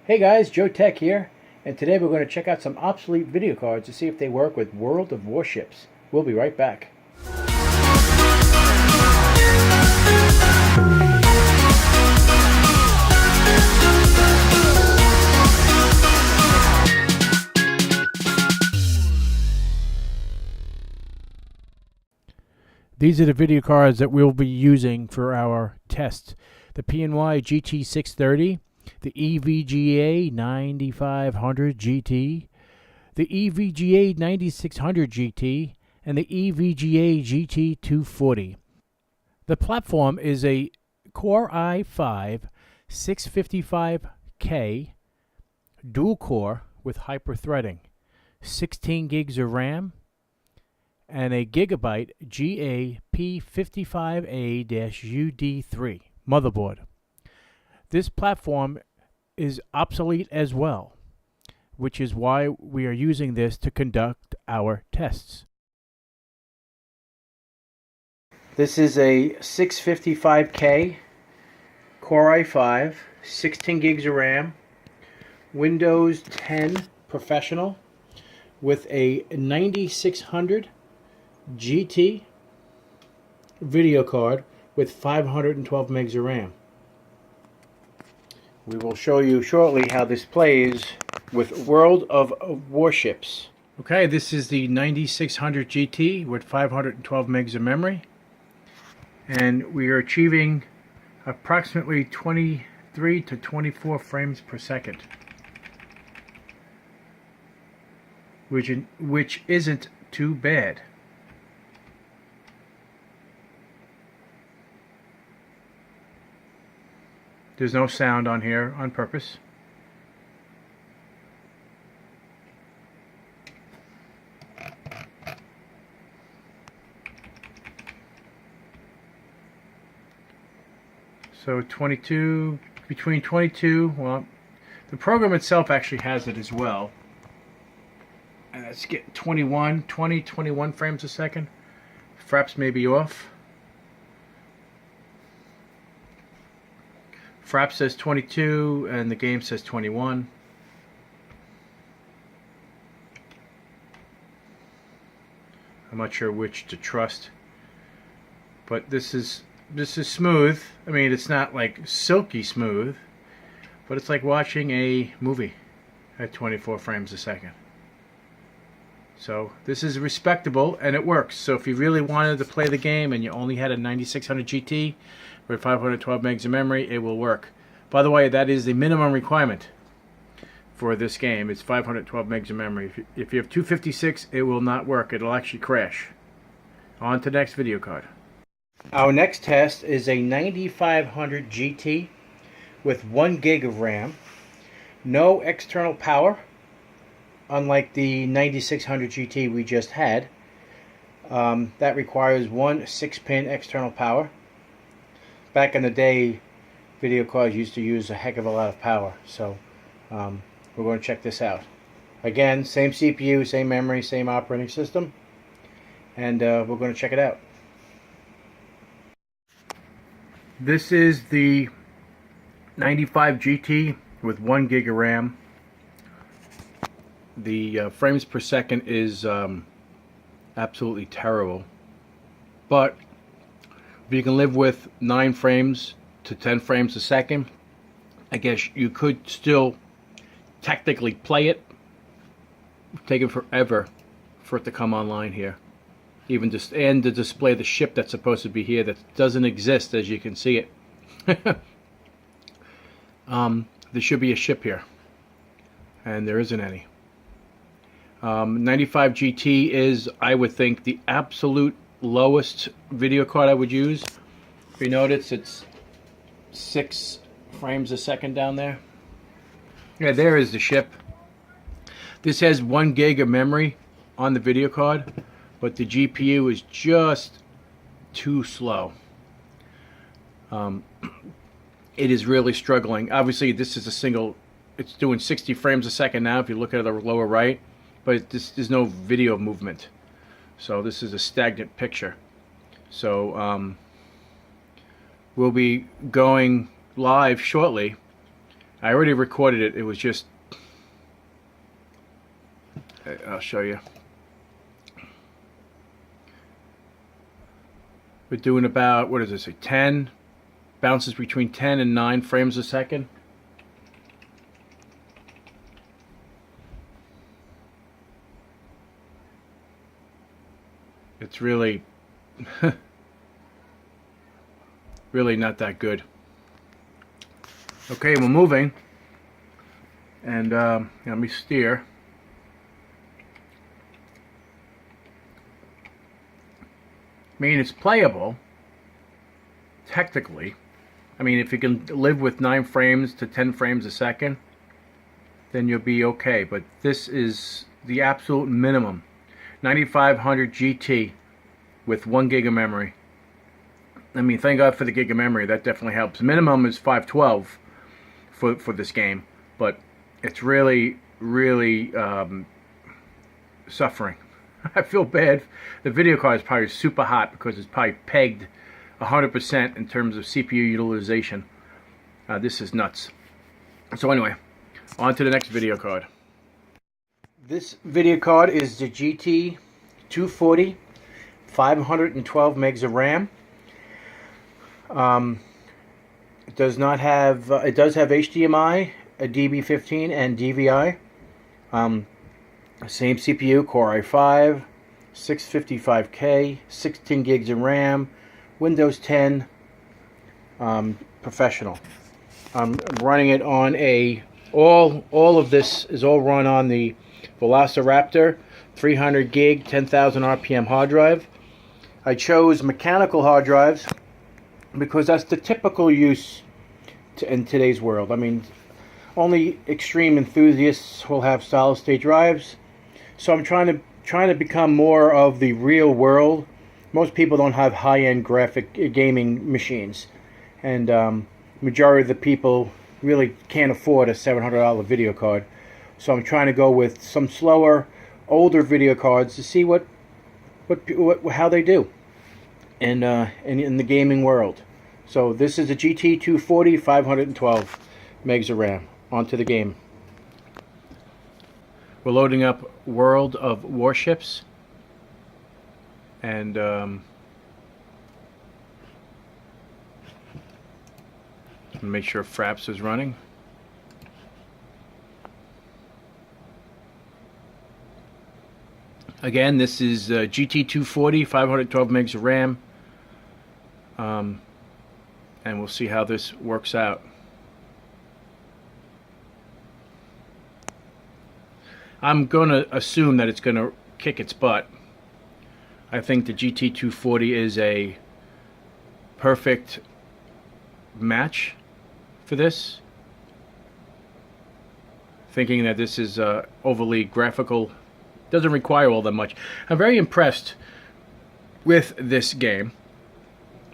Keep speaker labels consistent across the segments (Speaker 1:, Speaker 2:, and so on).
Speaker 1: Hey guys, Joe Tech here, and today we're going to check out some obsolete video cards to see if they work with World of Warships. We'll be right back. These are the video cards that we'll be using for our test. The PNY GT630, the EVGA 9500 GT, the EVGA 9600 GT, and the EVGA GT240. The platform is a Core i5 655K dual core with hyper-threading, 16 gigs of RAM, and a Gigabyte GA-P55A-UD3 motherboard. This platform is obsolete as well, which is why we are using this to conduct our tests. This is a 655K Core i5, 16 gigs of RAM, Windows 10 Professional with a 9600 GT video card with 512 megs of RAM. We will show you shortly how this plays with World of Warships. Okay, this is the 9600 GT with 512 megs of memory, and we are achieving approximately 23 to 24 frames per second, which isn't too bad. There's no sound on here on purpose. So 22, between 22, well, the program itself actually has it as well. And let's get 21 frames a second. Fraps may be off. Frap says 22 and the game says 21. I'm not sure which to trust, but this is smooth. I mean, it's not like silky smooth, but it's like watching a movie at 24 frames a second. So this is respectable and it works. So if you really wanted to play the game and you only had a 9600 GT with 512 megs of memory, it will work. By the way, that is the minimum requirement for this game. It's 512 megs of memory. If you have 256, it will not work. It'll actually crash. On to the next video card. Our next test is a 9500 GT with 1 gig of RAM, no external power, unlike the 9600 GT we just had. That requires one 6-pin external power. Back in the day, video cards used to use a heck of a lot of power, so we're going to check this out. Again, same CPU, same memory, same operating system, and we're going to check it out. This is the 95 GT with 1 gig of RAM. The frames per second is absolutely terrible, but if you can live with 9 frames to 10 frames a second, I guess you could still technically play it. It's taken forever for it to come online here, even just and to display the ship that's supposed to be here that doesn't exist, as you can see it. There should be a ship here, and there isn't any. 95 GT is, I would think, the absolute lowest video card I would use. If you notice, it's 6 frames a second down there. Yeah, there is the ship. This has 1 gig of memory on the video card, but the GPU is just too slow. It is really struggling. Obviously, this is a single, it's doing 60 frames a second now if you look at the lower right, but there's no video movement. So this is a stagnant picture. So we'll be going live shortly I already recorded it. It was just, I'll show you. We're doing about, what does it say, 10, bounces between 10 and 9 frames a second. It's really, really not that good. Okay, we're moving, and let me steer. I mean, it's playable, technically. I mean, if you can live with 9 frames to 10 frames a second, then you'll be okay. But this is the absolute minimum. 9500 GT with 1 gig of memory. I mean, thank God for the gig of memory. That definitely helps. Minimum is 512 for this game, but it's really, really suffering. I feel bad. The video card is probably super hot because it's probably pegged 100% in terms of CPU utilization. This is nuts. So anyway, on to the next video card. This video card is the GT 240, 512 megs of RAM. It does not have. It does have HDMI, a DB15, and DVI. Same CPU, Core i5, 655K, 16 gigs of RAM, Windows 10, professional. I'm running it on a. All of this is all run on the Velociraptor 300 gig 10,000 RPM hard drive. I chose mechanical hard drives because that's the typical use in today's world. I mean, only extreme enthusiasts will have solid state drives. So I'm trying to become more of the real world. Most people don't have high-end graphic gaming machines, and majority of the people really can't afford a $700 video card. So I'm trying to go with some slower, older video cards to see how they do in the gaming world. So this is a GT 240, 512 megs of RAM. Onto the game. We're loading up World of Warships, and make sure Fraps is running. Again, this is GT 240, 512 megs of RAM, and we'll see how this works out. I'm going to assume that it's going to kick its butt. I think the GT 240 is a perfect match for this. Thinking that this is overly graphical, doesn't require all that much. I'm very impressed with this game,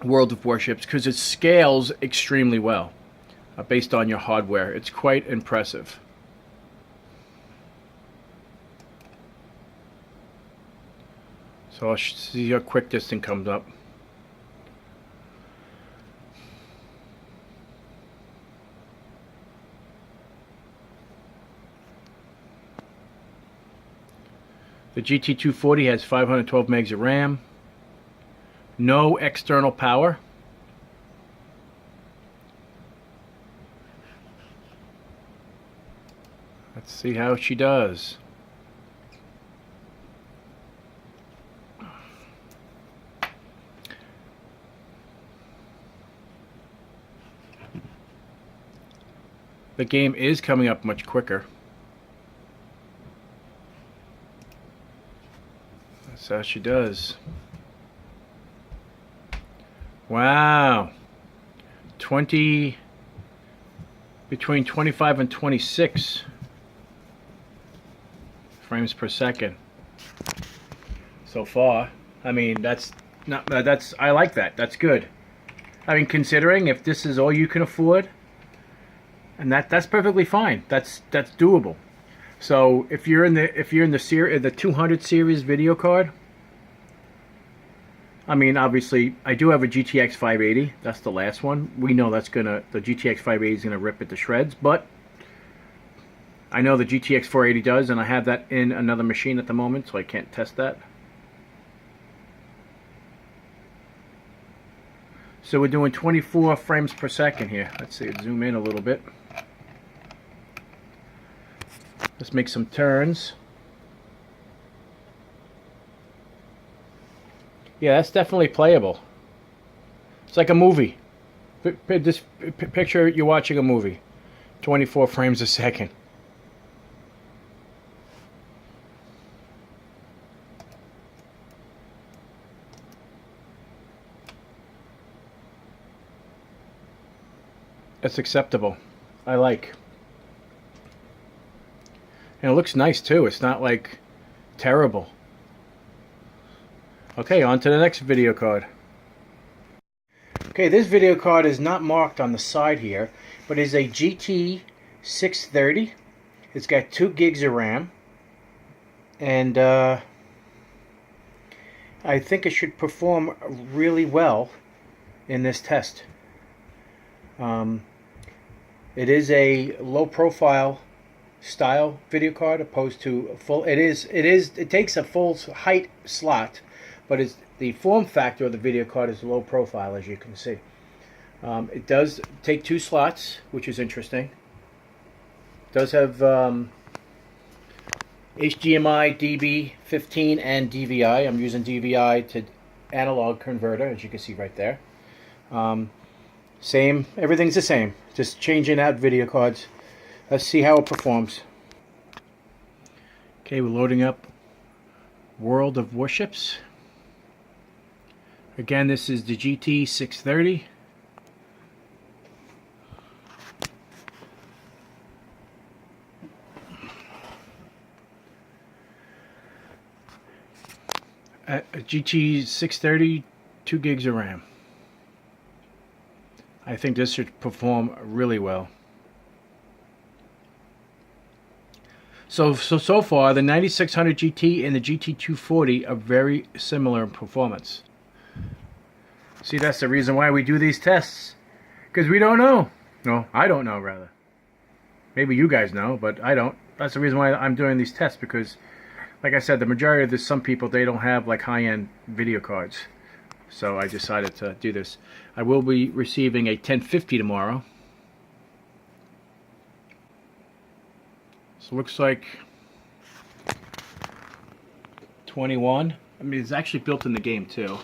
Speaker 1: World of Warships, because it scales extremely well based on your hardware. It's quite impressive. So I'll see how quick this thing comes up. The GT 240 has 512 megs of RAM. No external power. Let's see how she does. The game is coming up much quicker. That's how she does. Wow. Between 25 and 26 frames per second so far. I mean, I like that. That's good. I mean, considering if this is all you can afford, and that's perfectly fine. That's doable. So if you're in the 200 series video card, I mean, obviously I do have a GTX 580. That's the last one. We know the GTX 580 is gonna rip it to shreds, but I know the GTX 480 does, and I have that in another machine at the moment, so I can't test that. So we're doing 24 frames per second here. Let's see, zoom in a little bit. Let's make some turns. Yeah, that's definitely playable. It's like a movie. Just picture you're watching a movie. 24 frames a second. It's acceptable. I like. And it looks nice too. It's not like terrible. Okay, on to the next video card. Okay, this video card is not marked on the side here, but is a GT 630. It's got 2 gigs of RAM. And I think it should perform really well in this test. It is a low profile style video card opposed to a full. It takes a full height slot, but the form factor of the video card is low profile, as you can see. It does take 2 slots, which is interesting. It does have HDMI, DB15, and DVI. I'm using DVI to analog converter, as you can see right there. Same, everything's the same. Just changing out video cards. Let's see how it performs. Okay, we're loading up World of Warships. Again, this is the GT 630. A GT 630, 2 gigs of RAM. I think this should perform really well. So far, the 9600 GT and the GT 240 are very similar in performance. See, that's the reason why we do these tests. Because we don't know. No, I don't know, rather. Maybe you guys know, but I don't. That's the reason why I'm doing these tests, because, like I said, the majority of some people, they don't have like high-end video cards. So I decided to do this. I will be receiving a 1050 tomorrow. So it looks like 21. I mean, it's actually built in the game too.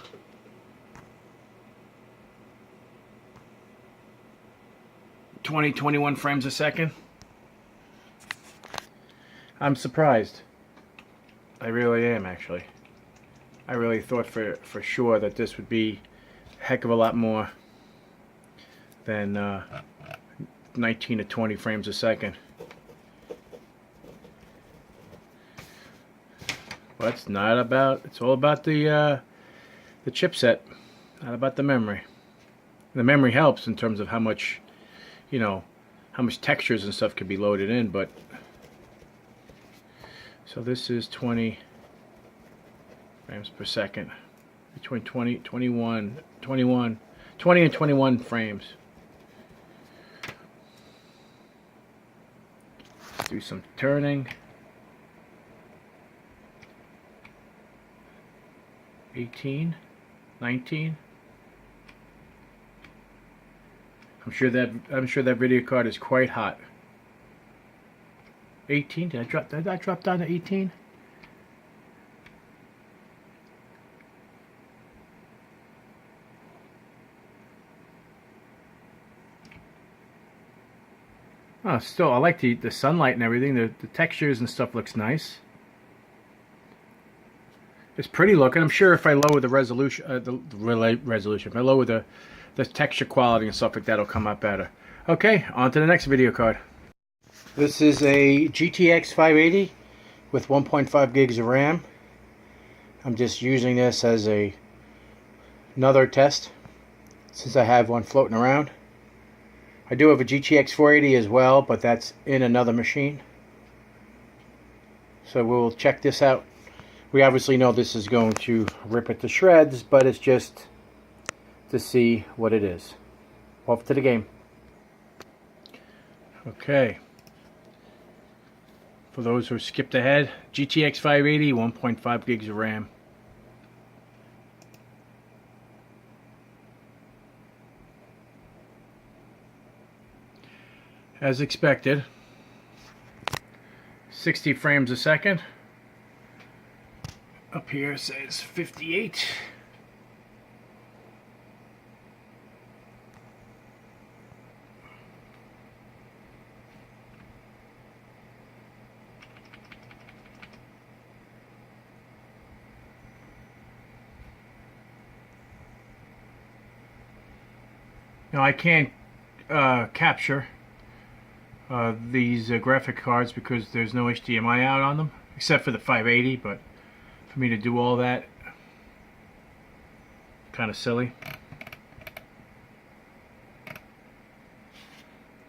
Speaker 1: Twenty, 21 frames a second. I'm surprised. I really am, actually. I really thought for sure that this would be a heck of a lot more than 19 to 20 frames a second. But it's not about, it's all about the chipset, not about the memory. The memory helps in terms of how much, you know, how much textures and stuff could be loaded in, but so this is 20 frames per second, between 20 and 21 frames. Do some turning. 18, 19. I'm sure that video card is quite hot. 18. Did I drop down to 18? Oh, still, I like the sunlight and everything. The textures and stuff looks nice. It's pretty looking. I'm sure if I lower the resolution, if I lower the texture quality and stuff like that, it'll come out better. Okay, on to the next video card. This is a GTX 580 with 1.5 gigs of RAM. I'm just using this as another test since I have one floating around. I do have a GTX 480 as well, but that's in another machine. So we'll check this out. We obviously know this is going to rip it to shreds, but it's just to see what it is. Off to the game. Okay. For those who skipped ahead, GTX 580, 1.5 gigs of RAM. As expected, 60 frames a second. Up here says 58. Now I can't capture these graphic cards because there's no HDMI out on them, except for the 580, but for me to do all that, kind of silly.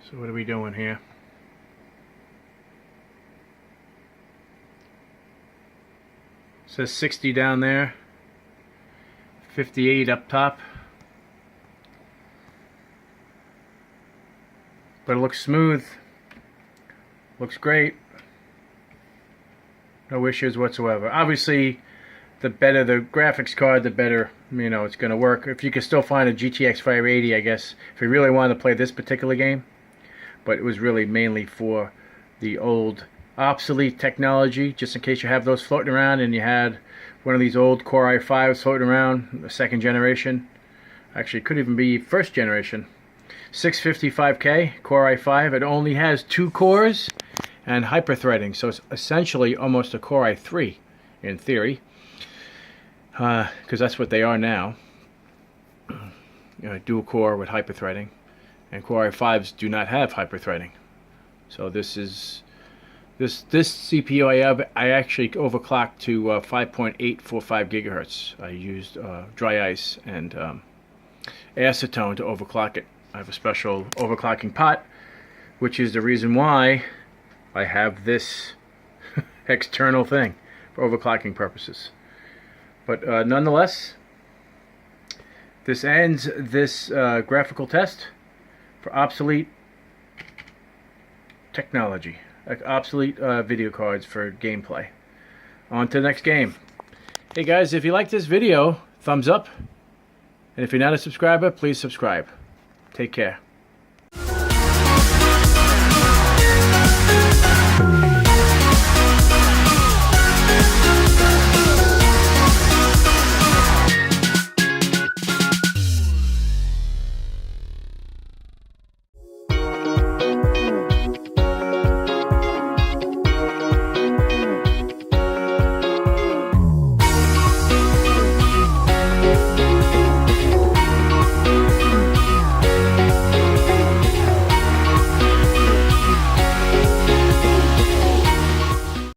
Speaker 1: So what are we doing here? It says 60 down there, 58 up top. But it looks smooth, looks great, no issues whatsoever. Obviously, the better the graphics card, the better, you know, it's going to work. If you can still find a GTX 580, I guess, if you really wanted to play this particular game, but it was really mainly for the old obsolete technology, just in case you have those floating around and you had one of these old Core i5s floating around, the second generation. Actually, it could even be first generation. 655K Core i5. It only has 2 cores and hyper-threading, so it's essentially almost a Core i3 in theory, because that's what they are now. Dual core with hyper-threading, and Core i5s do not have hyper-threading. So this is this CPU I actually overclocked to 5.845 gigahertz. I used dry ice and acetone to overclock it. I have a special overclocking pot, which is the reason why I have this external thing for overclocking purposes. But nonetheless, this ends this graphical test for obsolete technology, like obsolete video cards for gameplay. On to the next game. Hey guys, if you like this video, thumbs up. And if you're not a subscriber, please subscribe. Take care.